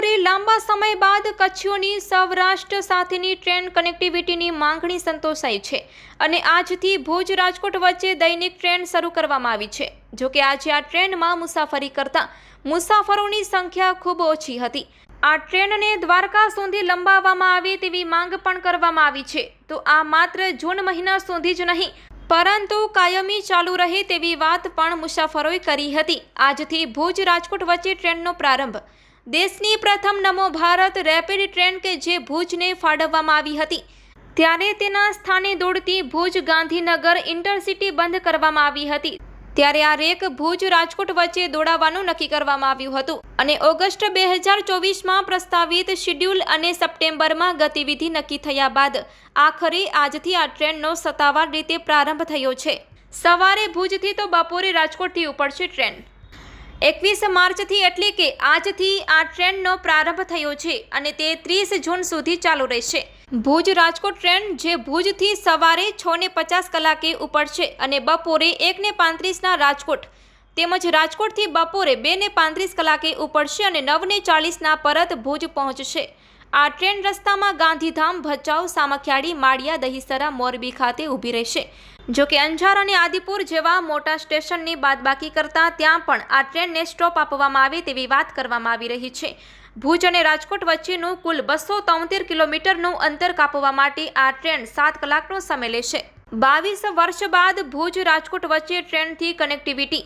આખરે લાંબા સમય બાદ કચ્છીઓની સૌરાષ્ટ્ર સાથેની ટ્રેન કનેક્ટિવિટીની માંગણી સંતોષાઈ છે અને આજથી ભુજ રાજકોટ વચ્ચે દૈનિક ટ્રેન શરૂ કરવામાં આવી છે। જો કે આજે આ ટ્રેનમાં મુસાફરી કરતા મુસાફરોની સંખ્યા ખૂબ ઓછી હતી। આ ટ્રેનને દ્વારકા સુધી લંબાવવામાં આવે તેવી માંગ પણ કરવામાં આવી છે। તો આ માત્ર જૂન મહિના સુધી જ નહીં પરંતુ કાયમી ચાલુ રહે તેવી વાત પણ મુસાફરોએ કરી હતી। આજથી ભુજ રાજકોટ વચ્ચે ટ્રેનનો પ્રારંભ। દેશની પ્રથમ નમો ભારત રેપિડ ટ્રેન કે જે ભુજને ફાળવવામાં આવી હતી ત્યારે તેના સ્થાને દોડતી ભુજ ગાંધીનગર ઇન્ટરસિટી બંધ કરવામાં આવી હતી। ત્યારે આ રેક ભુજ રાજકોટ વચ્ચે દોડાવવાનું નક્કી કરવામાં આવ્યું હતું અને ઓગસ્ટ 2024માં પ્રસ્તાવિત શિડ્યુલ અને સપ્ટેમ્બરમાં ગતિવિધિ નક્કી થયા બાદ આખરે આજથી આ ટ્રેનનો સત્તાવાર રીતે પ્રારંભ થયો છે। સવારે ભુજથી તો બપોરે રાજકોટથી ઉપડશે ટ્રેન। 21 માર્ચથી એટલે કે આજથી આ ટ્રેનનો પ્રારંભ થયો છે અને તે 30 જૂન સુધી ચાલુ રહેશે। ભુજ રાજકોટ ટ્રેન જે ભુજથી સવારે 6:50 કલાકે ઉપડશે અને બપોરે 1:35ના રાજકોટ તેમજ રાજકોટથી બપોરે 2:35 કલાકે ઉપડશે અને 9:40ના પરત ભુજ પહોંચશે। આ ટ્રેન રસ્તામાં ગાંધીધામ, ભચાઉ, સામખિયાળી, માળિયા, દહીસરા, મોરબી ખાતે ઊભી રહેશે। જો કે અંજાર અને આદિપુર જેવા મોટા સ્ટેશનની બાદબાકી કરતા ત્યાં પણ આ ટ્રેનને સ્ટોપ આપવામાં આવે તેવી વાત કરવામાં આવી રહી છે। ભુજ અને રાજકોટ વચ્ચેનું કુલ 273 કિલોમીટરનું અંતર કાપવા માટે આ ટ્રેન 7 કલાકનો સમય લેશે। 22 વર્ષ બાદ ભુજ રાજકોટ વચ્ચે ટ્રેનથી કનેક્ટિવિટી।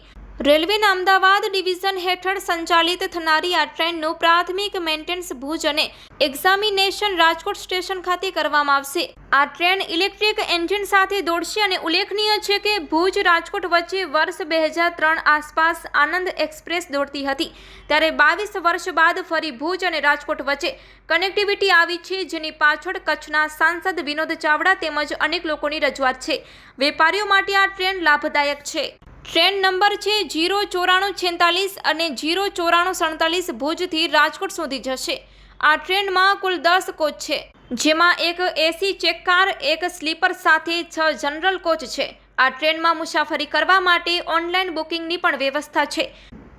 રેલવેના અમદાવાદ ડિવિઝન હેઠળ સંચાલિત થનારી આ ટ્રેનનું પ્રાથમિક મેન્ટેનન્સ ભુજ અને એક્ઝામિનેશન રાજકોટ સ્ટેશન ખાતે કરવામાં આવશે। આ ટ્રેન ઇલેક્ટ્રિક એન્જિન સાથે દોડશે અને ઉલ્લેખનીય છે કે ભુજ રાજકોટ વચ્ચે વર્ષ 2003 આસપાસ આનંદ એક્સપ્રેસ દોડતી હતી ત્યારે 22 વર્ષ બાદ ફરી ભુજ અને રાજકોટ વચ્ચે કનેક્ટિવિટી આવી છે જેની પાછળ કચ્છના સાંસદ વિનોદ ચાવડા તેમજ અનેક લોકોની રજૂઆત છે। વેપારીઓ માટે આ ટ્રેન લાભદાયક છે। ટ્રેન નંબર છે 09446 અને 09447 ભુજથી રાજકોટ સુધી જશે। આ ટ્રેનમાં કુલ 10 કોચ છે જેમાં એક એસી ચેક કાર, એક સ્લીપર સાથે 6 જનરલ કોચ છે। આ ટ્રેનમાં મુસાફરી કરવા માટે ઓનલાઈન બુકિંગની પણ વ્યવસ્થા છે।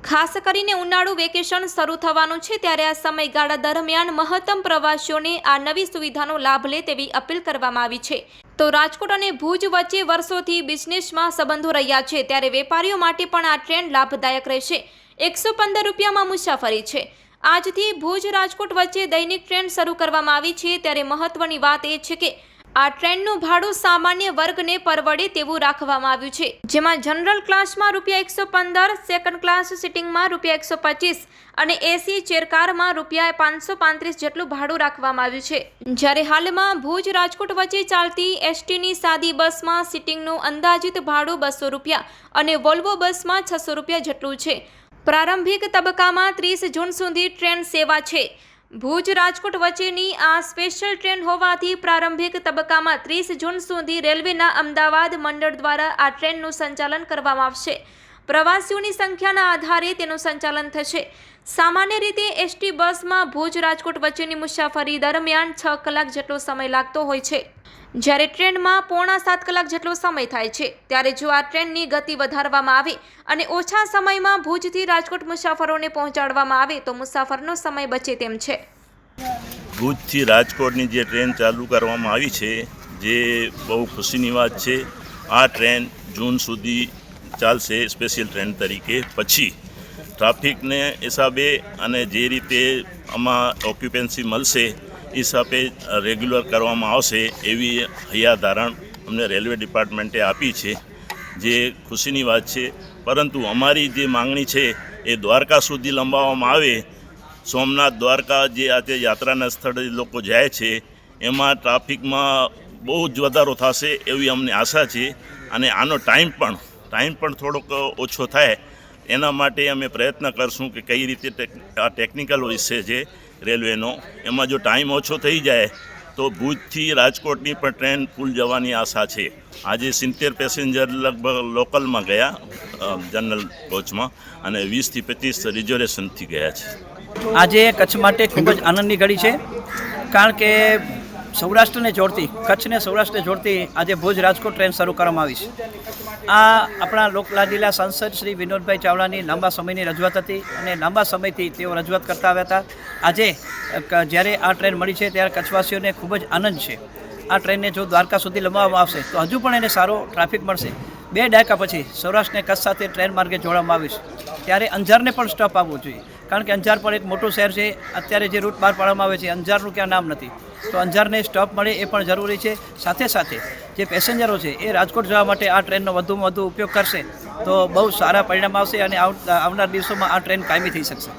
ખાસ કરીને ઉનાળુ વેકેશન શરૂ થવાનું છે ત્યારે આ સમયગાળા દરમિયાન મહત્તમ પ્રવાસીઓને આ નવી સુવિધાનો લાભ લે તેવી અપીલ કરવામાં આવી છે। તો રાજકોટ અને ભુજ વચ્ચે વર્ષોથી બિઝનેસમાં સંબંધો રહ્યા છે ત્યારે વેપારીઓ માટે પણ આ ટ્રેન લાભદાયક રહેશે। 115 રૂપિયામાં મુસાફરી છે। આજથી ભુજ રાજકોટ વચ્ચે દૈનિક ટ્રેન શરૂ કરવામાં આવી છે ત્યારે મહત્વની વાત એ છે કે આ ટ્રેનનું ભાડું સામાન્ય વર્ગને પરવડે તેવું રાખવામાં આવ્યું છે જેમાં જનરલ ક્લાસમાં ₹115, સેકન્ડ ક્લાસ સિટિંગમાં ₹125 અને એસી ચેરકારમાં ₹535 જેટલું ભાડું રાખવામાં આવ્યું છે। જ્યારે હાલમાં ભુજ રાજકોટ વચ્ચે ચાલતી એસટીની સાદી બસમાં સિટિંગનું અંદાજિત ભાડું ₹200 અને વોલ્વો બસમાં ₹600 જેટલું છે। પ્રારંભિક તબક્કામાં 30 જૂન સુધી ટ્રેન સેવા છે। ભુજ રાજકોટ વચ્ચેની આ સ્પેશિયલ ટ્રેન હોવાથી પ્રારંભિક તબક્કામાં 30 જૂન સુધી રેલવેના અમદાવાદ મંડળ દ્વારા આ ટ્રેનનું સંચાલન કરવામાં આવશે। પ્રવાસીઓની સંખ્યાના આધારે તેનું સંચાલન થશે। સામાન્ય રીતે એસટી બસમાં ભુજ રાજકોટ વચ્ચેની મુસાફરી દરમિયાન 6 કલાક જેટલો સમય લાગતો હોય છે જ્યારે ટ્રેનમાં પોણા 7 કલાક જેટલો સમય થાય છે। ત્યારે જો આ ટ્રેનની ગતિ વધારવામાં આવે અને ઓછા સમયમાં ભુજથી રાજકોટ મુસાફરોને પહોંચાડવામાં આવે તો મુસાફરનો સમય બચે તેમ છે। ભુજથી રાજકોટની જે ટ્રેન ચાલુ કરવામાં આવી છે જે બહુ ખુશીની વાત છે। આ ટ્રેન જૂન સુધી ચાલશે સ્પેશિયલ ટ્રેન તરીકે। પછી ટ્રાફિકને હિસાબે અને જે રીતે આમાં ઓક્યુપન્સી મળશે એ હિસાબે રેગ્યુલર કરવામાં આવશે એવી હૈયાધારણ અમને રેલવે ડિપાર્ટમેન્ટે આપી છે જે ખુશીની વાત છે। પરંતુ અમારી જે માંગણી છે એ દ્વારકા સુધી લંબાવવામાં આવે। સોમનાથ, દ્વારકા જે આજે યાત્રાના સ્થળે લોકો જાય છે એમાં ટ્રાફિકમાં બહુ જ વધારો થશે એવી અમને આશા છે અને આનો ટાઈમ પણ થોડોક ઓછો થાય એના માટે અમે પ્રયત્ન કરશું કે કઈ રીતે આ ટેકનિકલ વિષય છે રેલવેનો એમાં જો ટાઈમ ઓછો થઈ જાય તો ભુજથી રાજકોટની પણ ટ્રેન ફૂલ જવાની આશા છે। આજે 70 પેસેન્જર લગભગ લોકલમાં ગયા જનરલ કોચમાં અને 20 થી 25 રિઝર્વેશનથી ગયા છે। આજે કચ્છ માટે ખૂબ જ આનંદની ઘડી છે કારણ કે સૌરાષ્ટ્રને જોડતી, કચ્છને સૌરાષ્ટ્રને જોડતી આજે ભુજ રાજકોટ ટ્રેન શરૂ કરવામાં આવી છે. આ આપણા લોકલાડીલા સાંસદ શ્રી વિનોદભાઈ ચાવડાની લાંબા સમયની રજૂઆત હતી અને લાંબા સમયથી તેઓ રજૂઆત કરતા આવ્યા હતા. આજે જ્યારે આ ટ્રેન મળી છે ત્યારે કચ્છવાસીઓને ખૂબ જ આનંદ છે. આ ટ્રેનને જો દ્વારકા સુધી લંબાવવામાં આવશે તો હજુ પણ એને સારો ટ્રાફિક મળશે. 2 દાયકા પછી સૌરાષ્ટ્રને કચ્છ સાથે ટ્રેન માર્ગે જોડવામાં આવ્યું છે ત્યારે અંજારને પણ સ્ટોપ આવવો જોઈએ, કારણ કે અંજાર પણ એક મોટું શહેર છે. અત્યારે જે રૂટ બહાર પાડવામાં આવે છે અંજારનું ક્યાં નામ નથી, તો અંજારને સ્ટોપ મળે એ પણ જરૂરી છે. સાથે સાથે જે પેસેન્જરો છે એ રાજકોટ જવા માટે આ ટ્રેનનો વધુમાં વધુ ઉપયોગ કરશે તો બહુ સારા પરિણામ આવશે અને આવનાર દિવસોમાં આ ટ્રેન કાયમી થઈ શકશે.